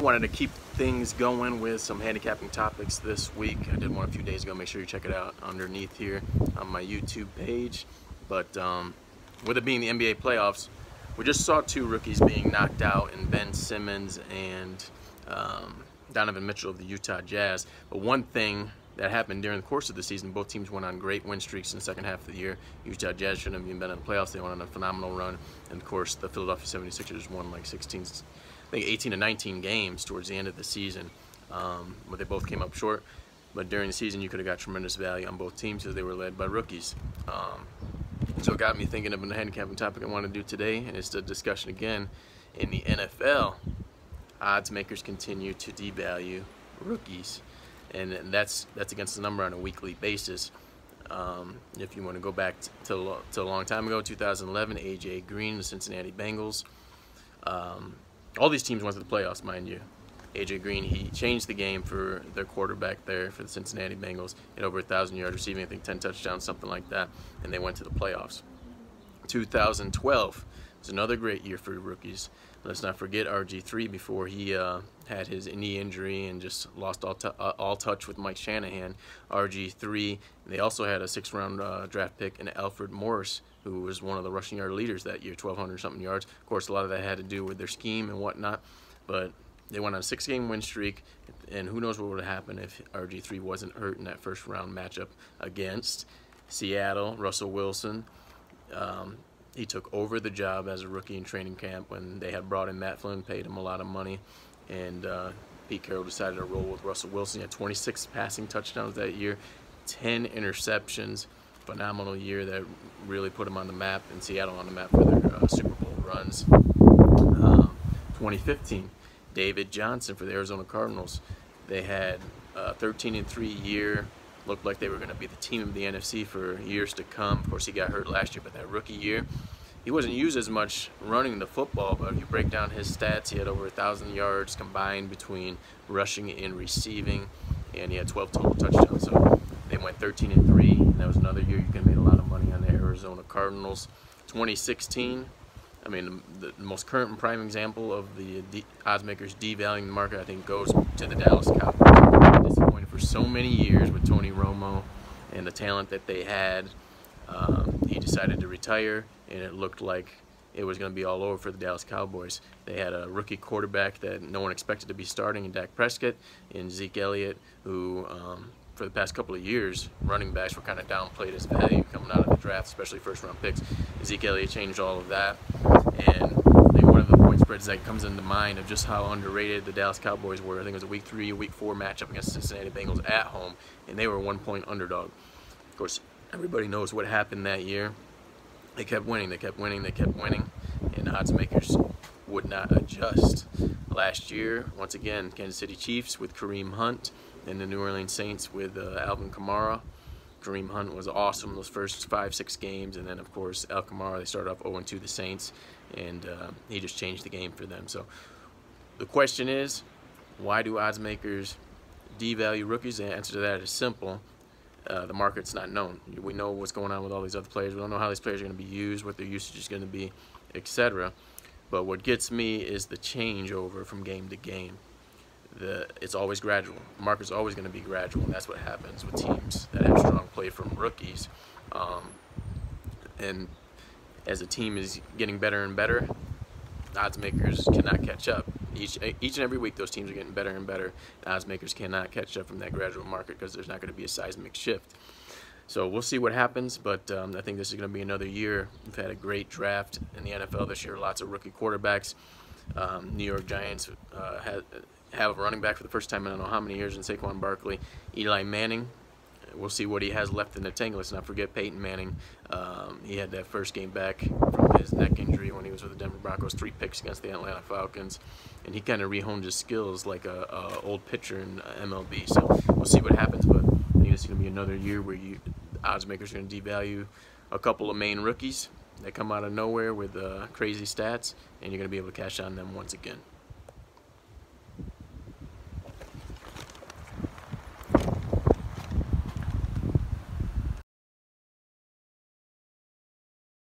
wanted to keep things going with some handicapping topics this week. I did one a few days ago. Make sure you check it out underneath here on my YouTube page. But with it being the NBA playoffs, we just saw two rookies being knocked out in Ben Simmons and Donovan Mitchell of the Utah Jazz. But one thing that happened during the course of the season, both teams went on great win streaks in the second half of the year. Utah Jazz shouldn't have even been in the playoffs. They went on a phenomenal run. And of course, the Philadelphia 76ers won like 18 to 19 games towards the end of the season. But they both came up short. But during the season, you could have got tremendous value on both teams because they were led by rookies. So it got me thinking of a handicapping topic I want to do today, and it's the discussion again in the NFL. Odds makers continue to devalue rookies, and that's against the number on a weekly basis. If you want to go back to a long time ago, 2011, A.J. Green, the Cincinnati Bengals. All these teams went to the playoffs, mind you. A.J. Green, he changed the game for their quarterback there for the Cincinnati Bengals. He had over 1,000 yards receiving, I think 10 touchdowns, something like that, and they went to the playoffs. 2012 was another great year for rookies. Let's not forget RG3 before he had his knee injury and just lost all touch with Mike Shanahan. RG3, they also had a 6th-round draft pick in Alfred Morris, who was one of the rushing yard leaders that year, 1,200-something yards. Of course, a lot of that had to do with their scheme and whatnot, but they went on a 6-game win streak, and who knows what would have happened if RG3 wasn't hurt in that first-round matchup against Seattle. Russell Wilson, he took over the job as a rookie in training camp when they had brought in Matt Flynn, paid him a lot of money, and Pete Carroll decided to roll with Russell Wilson. He had 26 passing touchdowns that year, 10 interceptions. Phenomenal year that really put him on the map, and Seattle on the map for their Super Bowl runs. 2015, David Johnson for the Arizona Cardinals. They had a 13-3 year. Looked like they were going to be the team of the NFC for years to come. Of course, he got hurt last year, but that rookie year, he wasn't used as much running the football, but if you break down his stats, he had over 1,000 yards combined between rushing and receiving, and he had 12 total touchdowns. So they went 13-3, and that was another year you could have made a lot of money on the Arizona Cardinals. 2016, I mean, the most current and prime example of the odds makers devaluing the market, I think, goes to the Dallas Cowboys. Disappointed for so many years with Tony Romo and the talent that they had. He decided to retire, and it looked like it was going to be all over for the Dallas Cowboys. They had a rookie quarterback that no one expected to be starting in Dak Prescott and Zeke Elliott, who for the past couple of years, running backs were kind of downplayed as value coming out of the draft, especially first-round picks. Zeke Elliott changed all of that, and I think one of the point spreads that comes into mind of just how underrated the Dallas Cowboys were. I think it was a Week 3 or Week 4 matchup against the Cincinnati Bengals at home, and they were a 1-point underdog. Of course, everybody knows what happened that year. They kept winning, they kept winning, they kept winning, and odds makers would not adjust. Last year, once again, Kansas City Chiefs with Kareem Hunt, and the New Orleans Saints with Alvin Kamara. Kareem Hunt was awesome those first 5-6 games, and then of course Al Kamara, they started off 0-2 the Saints, and he just changed the game for them. So the question is, why do odds makers devalue rookies? The answer to that is simple. The market's not known. We know what's going on with all these other players. We don't know how these players are going to be used, what their usage is going to be, etc. But what gets me is the changeover from game to game. It's always gradual. The market's always going to be gradual, and that's what happens with teams that have strong play from rookies. And as a team is getting better and better, odds makers cannot catch up. Each and every week, those teams are getting better and better. Odds makers cannot catch up from that gradual market because there's not going to be a seismic shift. So we'll see what happens, but I think this is going to be another year. We've had a great draft in the NFL this year, lots of rookie quarterbacks. New York Giants have a running back for the first time in I don't know how many years in Saquon Barkley. Eli Manning, we'll see what he has left in the tank. Let's not forget Peyton Manning. He had that first game back from his neck injury when he was with the Denver Broncos, 3 picks against the Atlanta Falcons, and he kind of rehoned his skills like a old pitcher in MLB. So we'll see what happens, but I think it's going to be another year where odds makers are going to devalue a couple of main rookies that come out of nowhere with crazy stats, and you're going to be able to cash on them once again.